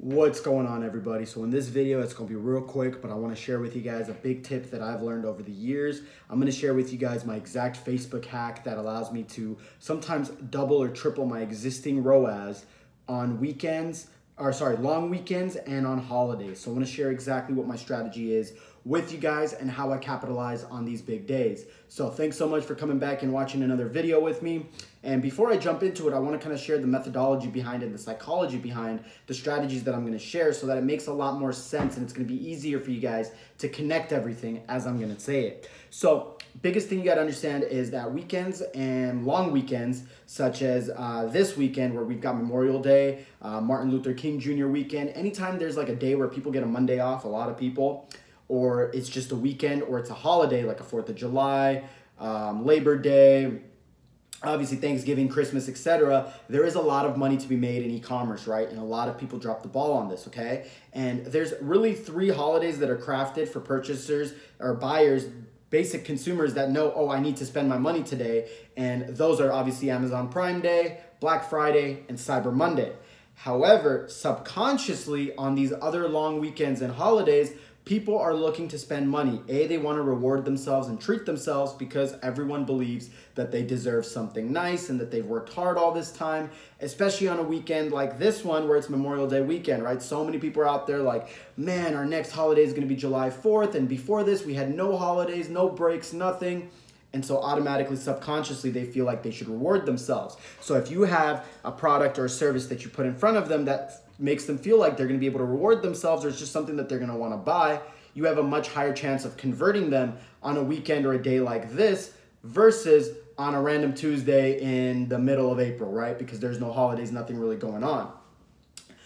What's going on, everybody? So in this video, it's going to be real quick, but I want to share with you guys a big tip that I've learned over the years. I'm going to share with you guys my exact Facebook hack that allows me to sometimes double or triple my existing ROAS on weekends, long weekends and on holidays. So I'm going to share exactly what my strategy is with you guys and how I capitalize on these big days. So thanks so much for coming back and watching another video with me. And before I jump into it, I want to kind of share the methodology behind it, the psychology behind the strategies that I'm going to share so that it makes a lot more sense and it's going to be easier for you guys to connect everything as I'm going to say it. So biggest thing you got to understand is that weekends and long weekends, such as this weekend where we've got Memorial Day, Martin Luther King Jr. weekend, anytime there's like a day where people get a Monday off, a lot of people, or it's just a weekend or it's a holiday like a 4th of July, Labor Day, obviously Thanksgiving, Christmas, etc., there is a lot of money to be made in e-commerce, right? And a lot of people drop the ball on this, okay? And there's really 3 holidays that are crafted for purchasers or buyers, basic consumers that know, oh, I need to spend my money today. And those are obviously Amazon Prime Day, Black Friday, and Cyber Monday. However, subconsciously on these other long weekends and holidays, people are looking to spend money. They want to reward themselves and treat themselves because everyone believes that they deserve something nice and that they've worked hard all this time, especially on a weekend like this one where it's Memorial Day weekend, right? So many people are out there like, man, our next holiday is going to be July 4th. And before this, we had no holidays, no breaks, nothing. And so automatically, subconsciously, they feel like they should reward themselves. So if you have a product or a service that you put in front of them that makes them feel like they're going to be able to reward themselves or it's just something that they're going to want to buy, you have a much higher chance of converting them on a weekend or a day like this versus on a random Tuesday in the middle of April, right? Because there's no holidays, nothing really going on.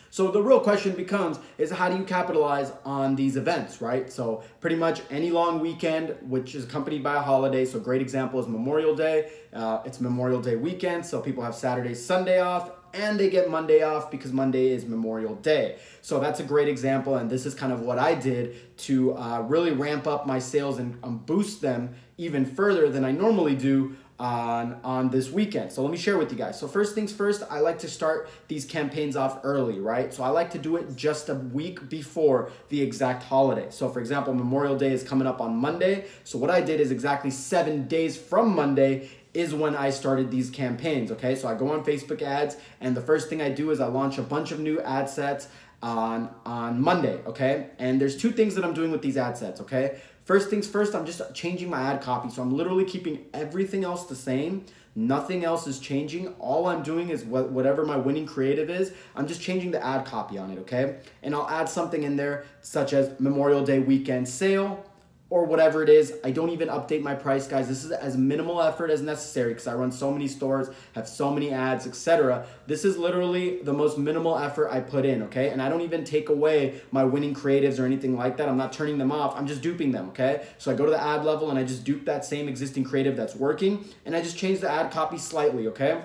So the real question becomes is how do you capitalize on these events, right? So pretty much any long weekend, which is accompanied by a holiday. So a great example is Memorial Day. It's Memorial Day weekend. So people have Saturday, Sunday off, and they get Monday off because Monday is Memorial Day. So that's a great example. And this is kind of what I did to really ramp up my sales and boost them even further than I normally do on this weekend. So let me share with you guys. So first things first, I like to start these campaigns off early, right? So I like to do it just a week before the exact holiday. So for example, Memorial Day is coming up on Monday. So what I did is exactly 7 days from Monday is when I started these campaigns, okay? So I go on Facebook ads and the first thing I do is I launch a bunch of new ad sets on Monday, okay? And there's 2 things that I'm doing with these ad sets, okay? First things first, I'm just changing my ad copy. So I'm literally keeping everything else the same. Nothing else is changing. All I'm doing is whatever my winning creative is, I'm just changing the ad copy on it, okay? And I'll add something in there such as Memorial Day weekend sale or whatever it is. I don't even update my price, guys. This is as minimal effort as necessary because I run so many stores, have so many ads, etc. This is literally the most minimal effort I put in, okay? And I don't even take away my winning creatives or anything like that. I'm not turning them off. I'm just duping them, okay? So I go to the ad level and I just dupe that same existing creative that's working and I just change the ad copy slightly, okay?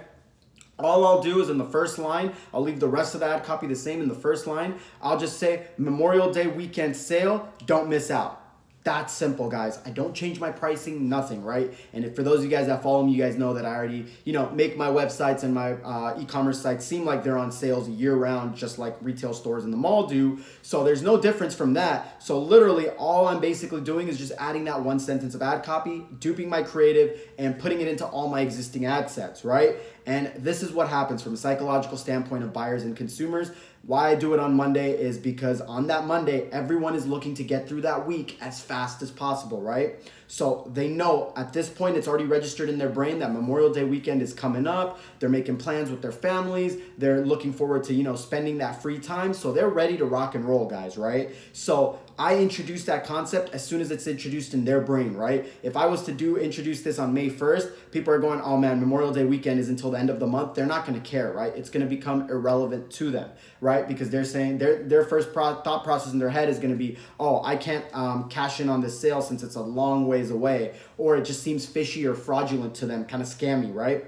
All I'll do is in the first line, I'll leave the rest of the ad copy the same in the first line. I'll just say Memorial Day weekend sale, don't miss out. That's simple, guys. I don't change my pricing, nothing, right? And if, for those of you guys that follow me, you guys know that I already, make my websites and my e-commerce sites seem like they're on sales year round, just like retail stores in the mall do. So there's no difference from that. So literally all I'm basically doing is just adding that 1 sentence of ad copy, duping my creative, and putting it into all my existing ad sets, right? And this is what happens from a psychological standpoint of buyers and consumers. Why I do it on Monday is because on that Monday, everyone is looking to get through that week as fast as possible, right? So they know at this point, it's already registered in their brain that Memorial Day weekend is coming up. They're making plans with their families. They're looking forward to, spending that free time. So they're ready to rock and roll, guys, right? So I introduce that concept as soon as it's introduced in their brain, right? If I was to introduce this on May 1st, people are going, oh man, Memorial Day weekend is until the end of the month. They're not going to care, right? It's going to become irrelevant to them, right? Because they're saying their first thought process in their head is going to be, oh, I can't cash in on this sale since it's a long ways away, or it just seems fishy or fraudulent to them, kind of scammy, right?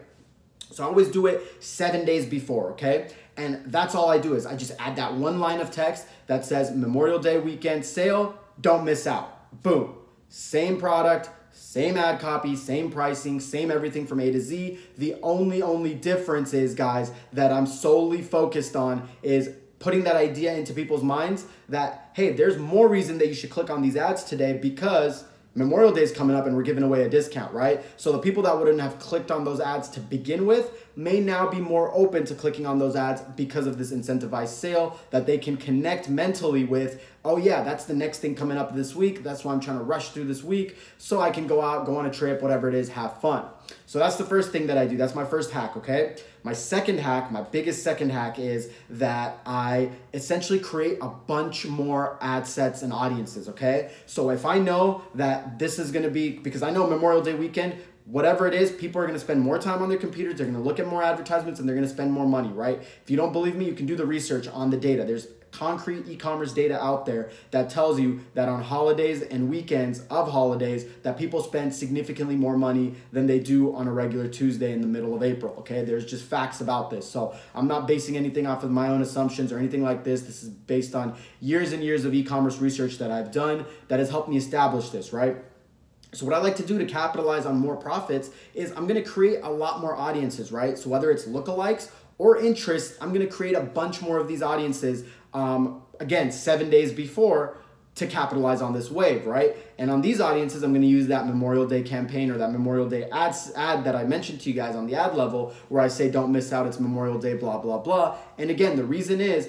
So I always do it 7 days before, okay? And that's all I do is I just add that 1 line of text that says Memorial Day weekend sale, don't miss out. Boom. Same product, same ad copy, same pricing, same everything from A to Z. The only difference is, guys, that I'm solely focused on is putting that idea into people's minds that, hey, there's more reason that you should click on these ads today because Memorial Day is coming up and we're giving away a discount, right? So the people that wouldn't have clicked on those ads to begin with may now be more open to clicking on those ads because of this incentivized sale that they can connect mentally with. Oh yeah, that's the next thing coming up this week. That's why I'm trying to rush through this week so I can go out, go on a trip, whatever it is, have fun. So that's the first thing that I do. That's my first hack, okay? My second hack, my biggest second hack is that I essentially create a bunch more ad sets and audiences, okay? So if I know that this is gonna be, because I know Memorial Day weekend, whatever it is, people are going to spend more time on their computers, they're going to look at more advertisements, and they're going to spend more money, right? If you don't believe me, you can do the research on the data. There's concrete e-commerce data out there that tells you that on holidays and weekends of holidays that people spend significantly more money than they do on a regular Tuesday in the middle of April, okay? There's just facts about this. So I'm not basing anything off of my own assumptions or anything like this. This is based on years and years of e-commerce research that I've done that has helped me establish this, right? So what I like to do to capitalize on more profits is I'm going to create a lot more audiences, right? So whether it's lookalikes or interests, I'm going to create a bunch more of these audiences, again, 7 days before to capitalize on this wave, right? And on these audiences, I'm going to use that Memorial Day campaign or that Memorial Day ad that I mentioned to you guys on the ad level where I say, don't miss out, it's Memorial Day, blah, blah, blah. And again, the reason is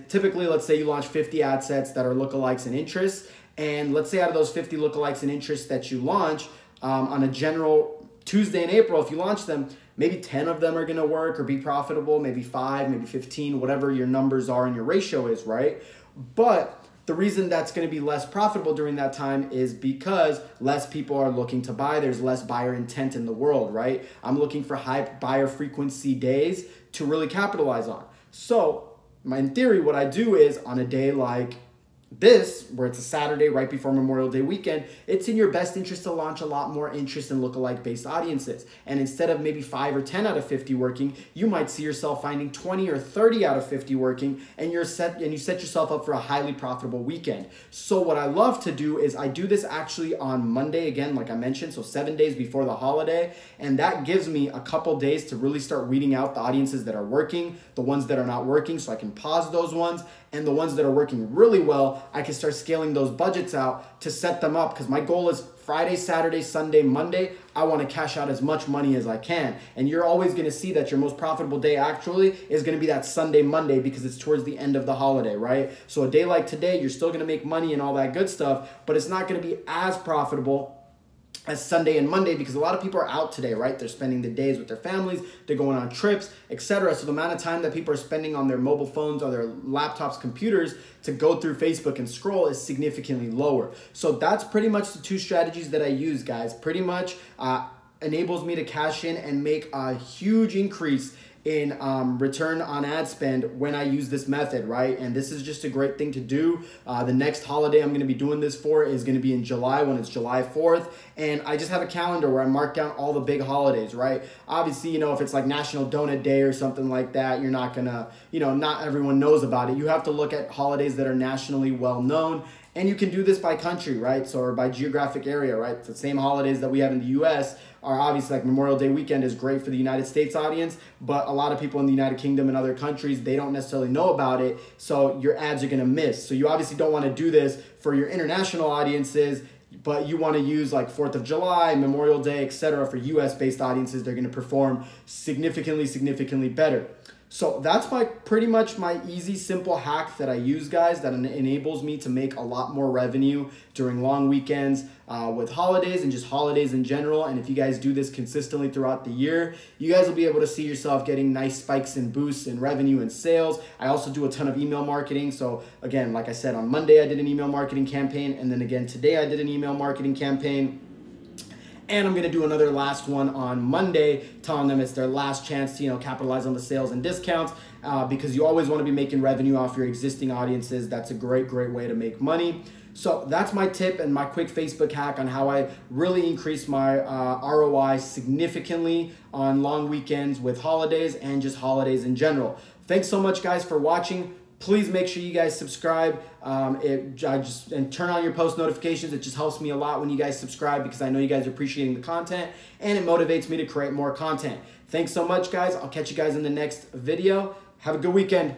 typically, let's say you launch 50 ad sets that are lookalikes and interests. And let's say out of those 50 lookalikes and interests that you launch on a general Tuesday in April, if you launch them, maybe 10 of them are going to work or be profitable, maybe 5, maybe 15, whatever your numbers are and your ratio is, right? But the reason that's going to be less profitable during that time is because less people are looking to buy. There's less buyer intent in the world, right? I'm looking for high buyer frequency days to really capitalize on. So in theory, what I do is on a day like this, where it's a Saturday right before Memorial Day weekend, it's in your best interest to launch a lot more interest in lookalike based audiences. And instead of maybe 5 or 10 out of 50 working, you might see yourself finding 20 or 30 out of 50 working, and you set yourself up for a highly profitable weekend. So what I love to do is I do this actually on Monday, again, like I mentioned, so 7 days before the holiday. And that gives me a couple days to really start weeding out the audiences that are working, the ones that are not working, so I can pause those ones. And the ones that are working really well, I can start scaling those budgets out to set them up, because my goal is Friday, Saturday, Sunday, Monday, I want to cash out as much money as I can. And you're always going to see that your most profitable day actually is going to be that Sunday, Monday, because it's towards the end of the holiday, right? So a day like today, you're still going to make money and all that good stuff, but it's not going to be as profitable as Sunday and Monday, because a lot of people are out today, right? They're spending the days with their families, they're going on trips, etc. So the amount of time that people are spending on their mobile phones or their laptops, computers to go through Facebook and scroll is significantly lower. So that's pretty much the two strategies that I use, guys. Pretty much enables me to cash in and make a huge increase in return on ad spend when I use this method, right? And this is just a great thing to do. The next holiday I'm gonna be doing this for is gonna be in July, when it's July 4th. And I just have a calendar where I mark down all the big holidays, right? Obviously, you know, if it's like National Donut Day or something like that, you're not gonna, you know, not everyone knows about it. You have to look at holidays that are nationally well known. And you can do this by country, right? So, or by geographic area, right? The same holidays that we have in the US are obviously, like Memorial Day weekend is great for the United States audience, but a lot of people in the United Kingdom and other countries, they don't necessarily know about it. So your ads are gonna miss. So you obviously don't wanna do this for your international audiences, but you wanna use like 4th of July, Memorial Day, etc. for US based audiences. They're gonna perform significantly better. So that's pretty much my easy, simple hack that I use, guys, that enables me to make a lot more revenue during long weekends with holidays and just holidays in general. And if you guys do this consistently throughout the year, you guys will be able to see yourself getting nice spikes and boosts in revenue and sales. I also do a ton of email marketing. So again, like I said, on Monday, I did an email marketing campaign. And then again, today I did an email marketing campaign. And I'm gonna do another last one on Monday, telling them it's their last chance to, you know, capitalize on the sales and discounts, because you always wanna be making revenue off your existing audiences. That's a great way to make money. So that's my tip and my quick Facebook hack on how I really increase my ROI significantly on long weekends with holidays and just holidays in general. Thanks so much, guys, for watching. Please make sure you guys subscribe and turn on your post notifications. It just helps me a lot when you guys subscribe, because I know you guys are appreciating the content and it motivates me to create more content. Thanks so much, guys. I'll catch you guys in the next video. Have a good weekend.